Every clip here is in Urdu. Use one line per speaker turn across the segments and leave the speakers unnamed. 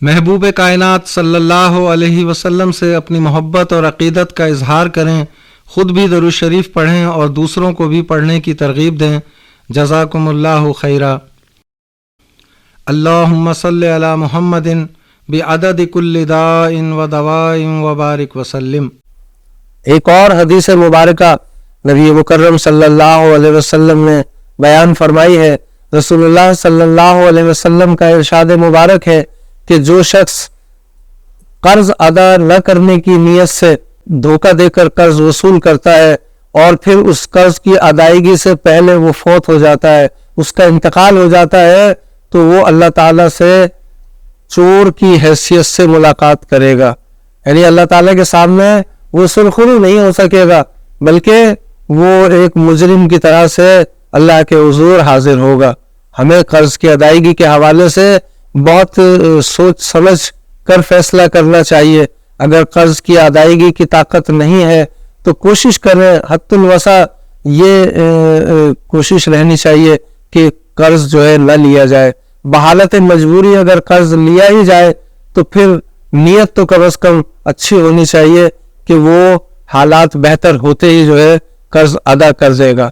محبوب کائنات صلی اللہ علیہ وسلم سے اپنی محبت اور عقیدت کا اظہار کریں، خود بھی درود شریف پڑھیں اور دوسروں کو بھی پڑھنے کی ترغیب دیں۔ جزاکم اللہ خیرا۔ اللہم صلی علی محمد بعدد کل داء و دواء وبارک وسلم۔
ایک اور حدیث مبارکہ نبی مکرم صلی اللہ علیہ وسلم نے بیان فرمائی ہے۔ رسول اللہ صلی اللہ علیہ وسلم کا ارشاد مبارک ہے کہ جو شخص قرض ادا نہ کرنے کی نیت سے دھوکہ دے کر قرض وصول کرتا ہے اور پھر اس قرض کی ادائیگی سے پہلے وہ فوت ہو جاتا ہے، اس کا انتقال ہو جاتا ہے، تو وہ اللہ تعالیٰ سے چور کی حیثیت سے ملاقات کرے گا۔ یعنی اللہ تعالیٰ کے سامنے وہ سرخرو نہیں ہو سکے گا، بلکہ وہ ایک مجرم کی طرح سے اللہ کے حضور حاضر ہوگا۔ ہمیں قرض کی ادائیگی کے حوالے سے بہت سوچ سمجھ کر فیصلہ کرنا چاہیے۔ اگر قرض کی ادائیگی کی طاقت نہیں ہے تو کوشش کریں، حد الوسع یہ کوشش رہنی چاہیے کہ قرض جو ہے نہ لیا جائے۔ بحالت مجبوری اگر قرض لیا ہی جائے تو پھر نیت تو کم از کم اچھی ہونی چاہیے کہ وہ حالات بہتر ہوتے ہی جو ہے قرض ادا کر دے گا۔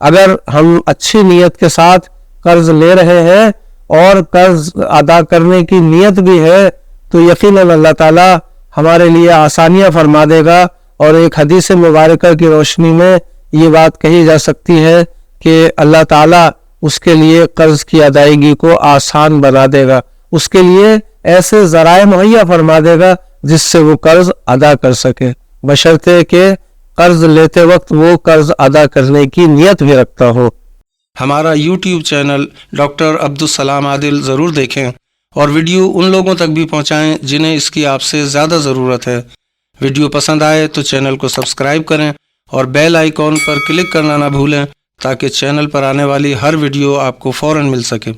اگر ہم اچھی نیت کے ساتھ قرض لے رہے ہیں اور قرض ادا کرنے کی نیت بھی ہے تو یقیناً اللہ تعالیٰ ہمارے لیے آسانیاں فرما دے گا۔ اور ایک حدیث مبارکہ کی روشنی میں یہ بات کہی جا سکتی ہے کہ اللہ تعالیٰ اس کے لیے قرض کی ادائیگی کو آسان بنا دے گا، اس کے لیے ایسے ذرائع مہیا فرما دے گا جس سے وہ قرض ادا کر سکے، بشرطے کہ قرض لیتے وقت وہ قرض ادا کرنے کی نیت بھی رکھتا ہو۔
ہمارا یوٹیوب چینل ڈاکٹر عبدالسلام عادل ضرور دیکھیں اور ویڈیو ان لوگوں تک بھی پہنچائیں جنہیں اس کی آپ سے زیادہ ضرورت ہے۔ ویڈیو پسند آئے تو چینل کو سبسکرائب کریں اور بیل آئیکن پر کلک کرنا نہ بھولیں تاکہ چینل پر آنے والی ہر ویڈیو آپ کو فوراً مل سکے۔